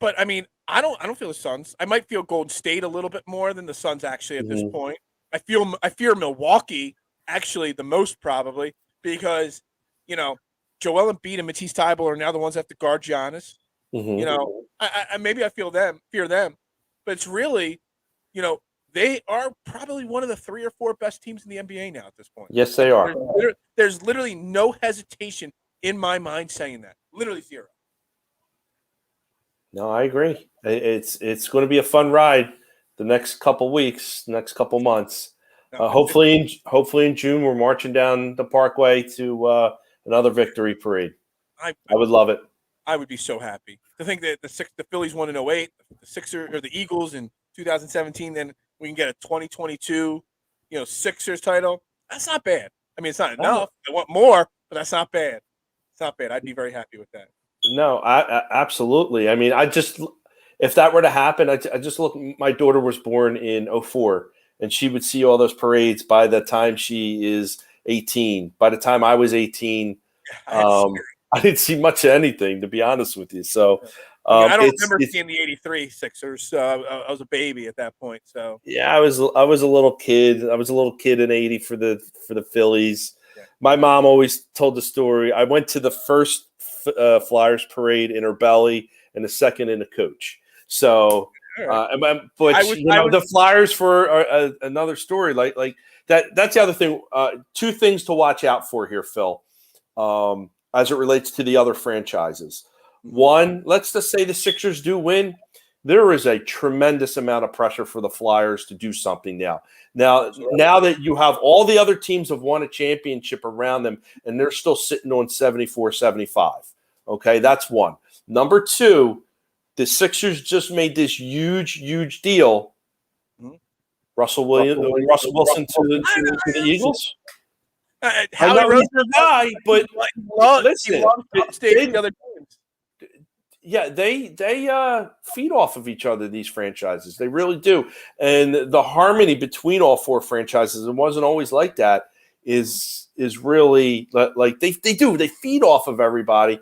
But I mean, I don't feel the Suns. I might feel Golden State a little bit more than the Suns actually at this point. I fear Milwaukee actually the most probably because Joel Embiid and Matisse Tybulle are now the ones that have to guard Giannis. I maybe I fear them, but it's really, they are probably one of the 3 or 4 best teams in the NBA now at this point. Yes, they are. There's literally no hesitation in my mind saying that. Literally 0. No, I agree. It's going to be a fun ride the next couple weeks, next couple months. Hopefully in June we're marching down the Parkway to another victory parade. I would love it. I would be so happy to think that the Phillies won in 08, the Sixers or the Eagles in 2017. Then we can get a 2022, Sixers title. That's not bad. I mean, it's not enough. I want more, but that's not bad. It's not bad. I'd be very happy with that. No, I absolutely. I mean, if that were to happen, I just look. My daughter was born in 04, and she would see all those parades by the time she is 18. By the time I was 18, I didn't see much of anything, to be honest with you. So I don't remember seeing the '83 Sixers. I was a baby at that point. So yeah, I was a little kid. I was a little kid in '80 for the Phillies. Yeah. My mom always told the story. I went to the first Flyers parade in her belly and the second in the coach. So, the Flyers for another story like that. That's the other thing. Two things to watch out for here, Phil. As it relates to the other franchises. One, let's just say the Sixers do win. There is a tremendous amount of pressure for the Flyers to do something now. Now that you have all the other teams have won a championship around them, and they're still sitting on 74, 75. Okay, that's one. Number two, the Sixers just made this huge deal. Russell Wilson to the Eagles. I know he's the guy, but listen, the other teams. Yeah, they feed off of each other, these franchises. They really do. And the harmony between all four franchises, it wasn't always like that, is really like they do. They feed off of everybody.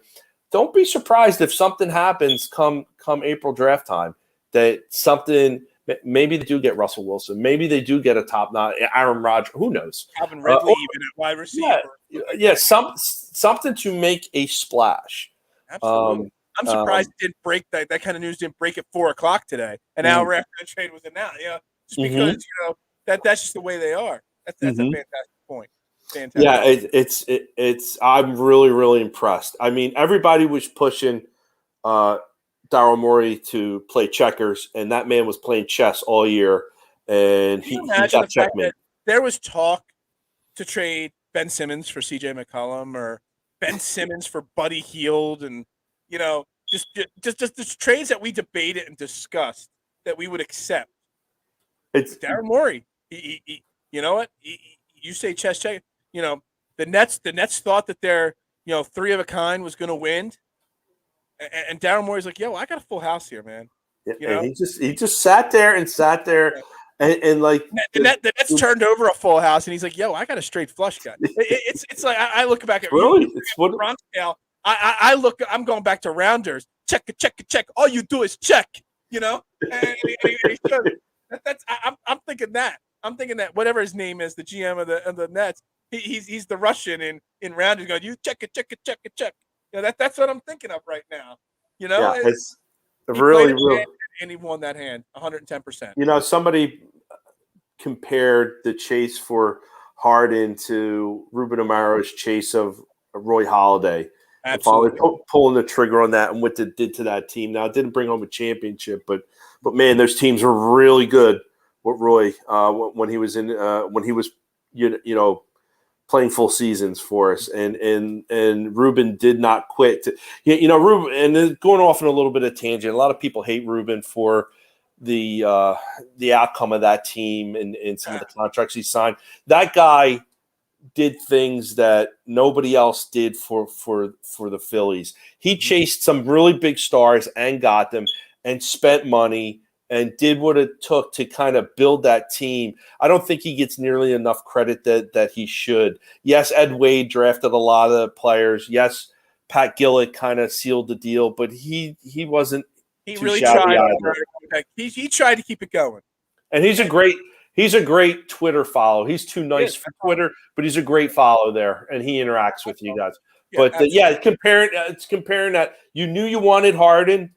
Don't be surprised if something happens come April draft time, that something – maybe they do get Russell Wilson. Maybe they do get a top-notch Aaron Rodgers. Who knows? Calvin Ridley, even at wide receiver. Yeah, something to make a splash. Absolutely. I'm surprised it didn't break that kind of news didn't break at 4:00 today, an hour after the trade was announced. Just because that's just the way they are. That's a fantastic point. Fantastic. Yeah, it's. I'm really impressed. I mean, everybody was pushing Daryl Morey to play checkers, and that man was playing chess all year, and he got checkmate. There was talk to trade Ben Simmons for C.J. McCollum or Ben Simmons for Buddy Hield, and just the trades that we debated and discussed that we would accept. It's Daryl Morey. He you know what? You say chess check. The Nets thought that their three of a kind was going to win. And Daryl Morey's like, I got a full house here, man. And he just sat there and like the Nets turned over a full house, and he's like, I got a straight flush guy. It's like I look back at really scale. I'm going back to rounders. Check. All you do is check. And I'm thinking that. I'm thinking that whatever his name is, the GM of the Nets, he's the Russian in rounders going, you check. That's what I'm thinking of right now. It's really. And he won that hand 110%. Somebody compared the chase for Harden to Ruben Amaro's chase of Roy Halladay. Absolutely. Pulling the trigger on that and what it did to that team. Now, it didn't bring home a championship, but man, those teams were really good with Roy when he was playing full seasons for us, and Ruben did not quit. Ruben, and going off on a little bit of tangent. A lot of people hate Ruben for the outcome of that team and some of the contracts he signed. That guy did things that nobody else did for the Phillies. He chased some really big stars and got them, and spent money and did what it took to kind of build that team. I don't think he gets nearly enough credit that he should. Yes, Ed Wade drafted a lot of players. Yes, Pat Gillett kind of sealed the deal, but he wasn't. He really tried. He tried to keep it going. And he's a great Twitter follow. He's too nice for Twitter, but he's a great follow there, and he interacts with you guys. But comparing that. You knew you wanted Harden.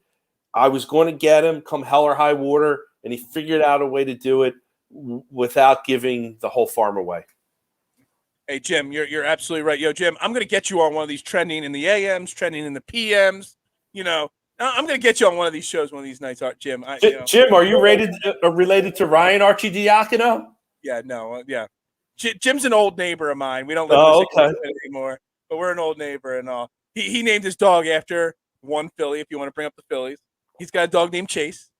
I was going to get him come hell or high water, and he figured out a way to do it without giving the whole farm away. Hey, Jim, you're absolutely right. Jim, I'm going to get you on one of these trending in the AMs, trending in the PMs. I'm going to get you on one of these shows one of these nights, Jim. Jim, are you related to Ryan Arcidiacono? Yeah, no, yeah. Jim's an old neighbor of mine. We don't live in the same place anymore. but we're an old neighbor, and he named his dog after one Philly. If you want to bring up the Phillies, he's got a dog named Chase.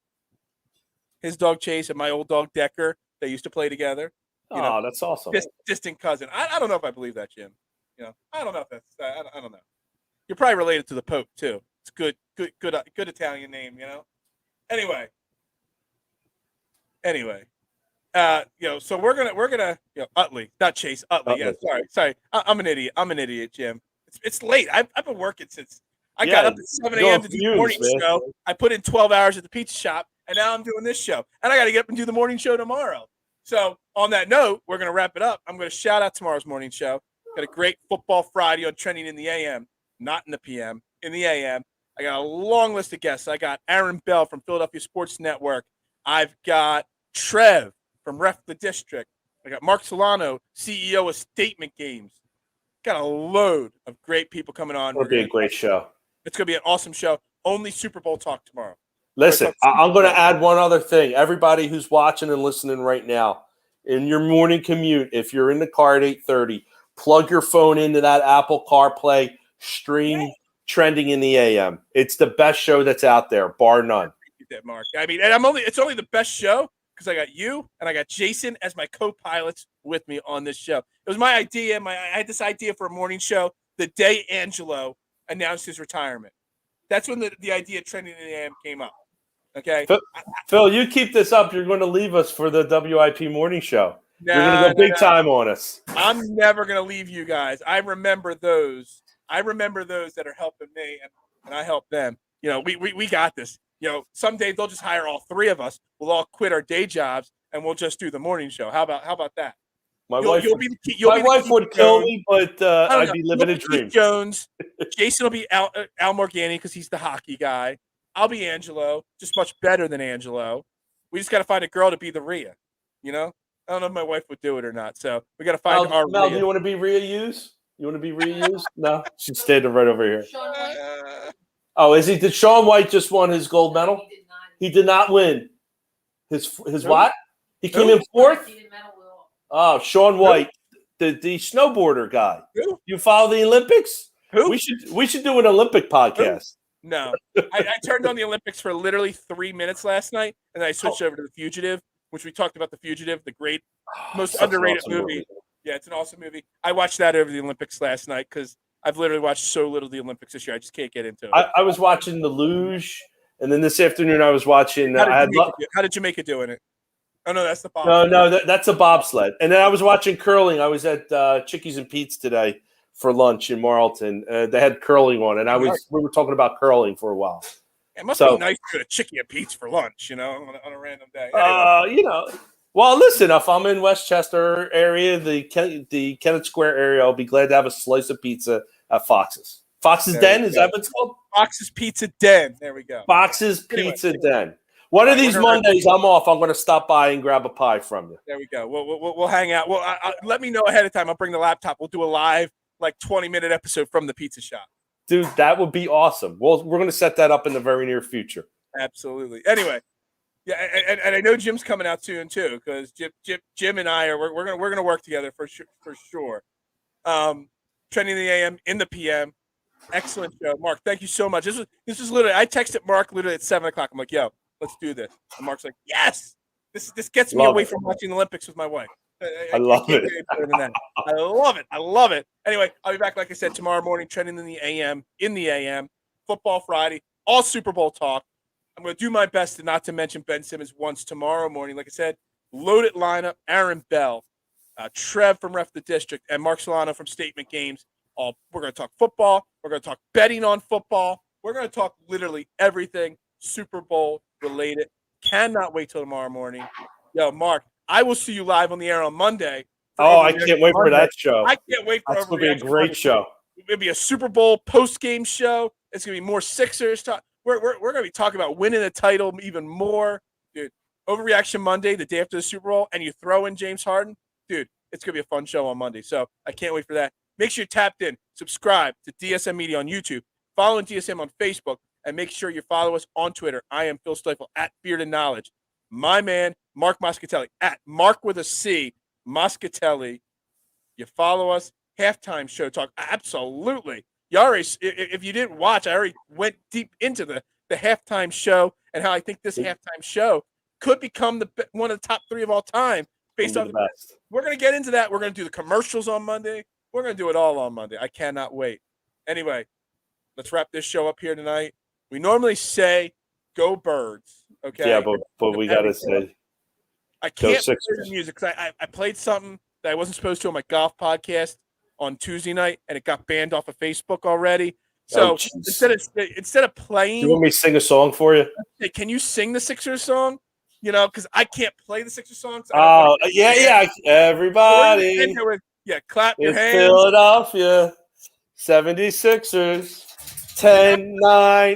His dog Chase and my old dog Decker. They used to play together. Oh, that's awesome. Distant cousin. I don't know if I believe that, Jim. I don't know if that's. I don't know. You're probably related to the Pope too. It's good Italian name. Anyway. So we're gonna Utley, not Chase, Utley. Yeah, sorry. I'm an idiot, Jim. It's late. I've been working since I got up at 7 a.m. to do the morning show. I put in 12 hours at the pizza shop, and now I'm doing this show. And I got to get up and do the morning show tomorrow. So on that note, we're gonna wrap it up. I'm gonna shout out tomorrow's morning show. Got a great Football Friday on Trending in the AM, not in the PM, in the AM. I got a long list of guests. I got Aaron Bell from Philadelphia Sports Network. I've got Trev from Ref the District. I got Mark Solano, CEO of Statement Games. Got a load of great people coming on. It'll be a great show. It's going to be an awesome show. Only Super Bowl talk tomorrow. Listen, I'm going to add one other thing. Everybody who's watching and listening right now, in your morning commute, if you're in the car at 8:30, plug your phone into that Apple CarPlay, stream Trending in the AM. It's the best show that's out there, bar none. That, Mark. I mean, and it's only the best show because I got you and I got Jason as my co-pilots with me on this show. It was my idea. I had this idea for a morning show the day Angelo announced his retirement. That's when the idea of Trending in the AM came up. Okay, Phil, you keep this up. You're going to leave us for the WIP morning show. You're going to go big time on us. I'm never going to leave you guys. I remember those that are helping me, and I help them. We got this. Someday they'll just hire all three of us. We'll all quit our day jobs and we'll just do the morning show. How about that? My wife would kill me, but I'd be living a dream. Jones, Jason will be Al Morgani because he's the hockey guy. I'll be Angelo, just much better than Angelo. We just got to find a girl to be the Rhea. I don't know if my wife would do it or not. So we got to find our Mel, Rhea. do you want to be Rhea Hughes? You want to be Rhea Hughes? No, she's standing right over here. Oh, is he? Did Shaun White just won his gold medal? He did not win. His what? He came in fourth? Oh, Shaun White, the snowboarder guy. Who? You follow the Olympics? Who? We should do an Olympic podcast. No. I turned on the Olympics for literally 3 minutes last night, and then I switched over to The Fugitive, which we talked about. The Fugitive, the great, most underrated movie. Yeah, it's an awesome movie. I watched that over the Olympics last night because I've literally watched so little of the Olympics this year. I just can't get into it. I was watching the luge, and then this afternoon I was watching. How did Jamaica do in it? Oh, no, that's the bobsled. No, that's a bobsled. And then I was watching curling. I was at Chickies and Pete's today for lunch in Marlton. They had curling on, and we were talking about curling for a while. It must be nice to go to Chickie and Pete's for lunch, on a random day. Anyway. Well, listen, if I'm in Westchester area, the Kennett Square area, I'll be glad to have a slice of pizza at Fox's. Fox's Den, is that what it's called? Fox's Pizza Den. There we go. Fox's Pizza Den. One of these Mondays, I'm off. I'm going to stop by and grab a pie from you. There we go. We'll hang out. Well, let me know ahead of time. I'll bring the laptop. We'll do a live, 20-minute episode from the pizza shop. Dude, that would be awesome. Well, we're going to set that up in the very near future. Absolutely. Anyway. Yeah, and I know Jim's coming out soon too, because Jim and I we're gonna work together for sure. Trending in the AM, in the PM, excellent show. Mark, thank you so much. This was literally, I texted Mark literally at 7 o'clock. I'm like, yo, let's do this. And Mark's like, yes. This gets me away from watching the Olympics with my wife. I love it. I love it. Anyway, I'll be back, like I said, tomorrow morning, Trending in the AM, Football Friday, all Super Bowl talk. I'm going to do my best not to mention Ben Simmons once tomorrow morning. Like I said, loaded lineup, Aaron Bell, Trev from Ref the District, and Mark Solano from Statement Games. We're going to talk football. We're going to talk betting on football. We're going to talk literally everything Super Bowl related. Cannot wait till tomorrow morning. Yo, Mark, I will see you live on the air on Monday. I can't wait for that show. I can't wait for That's going to be a great show. It'll be a Super Bowl post-game show. It's going to be more Sixers talk. We're going to be talking about winning the title even more. Dude, Overreaction Monday, the day after the Super Bowl, and you throw in James Harden. Dude, it's going to be a fun show on Monday. So I can't wait for that. Make sure you're tapped in. Subscribe to DSM Media on YouTube. Follow DSM on Facebook. And make sure you follow us on Twitter. I am Phil Stoffel at Bearded Knowledge. My man, Mark Moscatelli, at Mark with a C, Moscatelli. You follow us. halftime show talk. Absolutely. Yaris, if you didn't watch, I already went deep into the halftime show and how I think this halftime show could become one of the top 3 of all time based on the best. We're going to get into that. We're going to do the commercials on Monday. We're going to do it all on Monday. I cannot wait. Anyway, let's wrap this show up here tonight. We normally say go Birds. Okay. Yeah, but we got to say I can't play the music because I played something that I wasn't supposed to on my golf podcast on Tuesday night, and it got banned off of Facebook already. So instead of playing, do you want me to sing a song for you? Hey, can you sing the Sixers song? You know, because I can't play the Sixers songs. Oh, yeah. Everybody. Clap your hands. Philadelphia 76ers 10-9.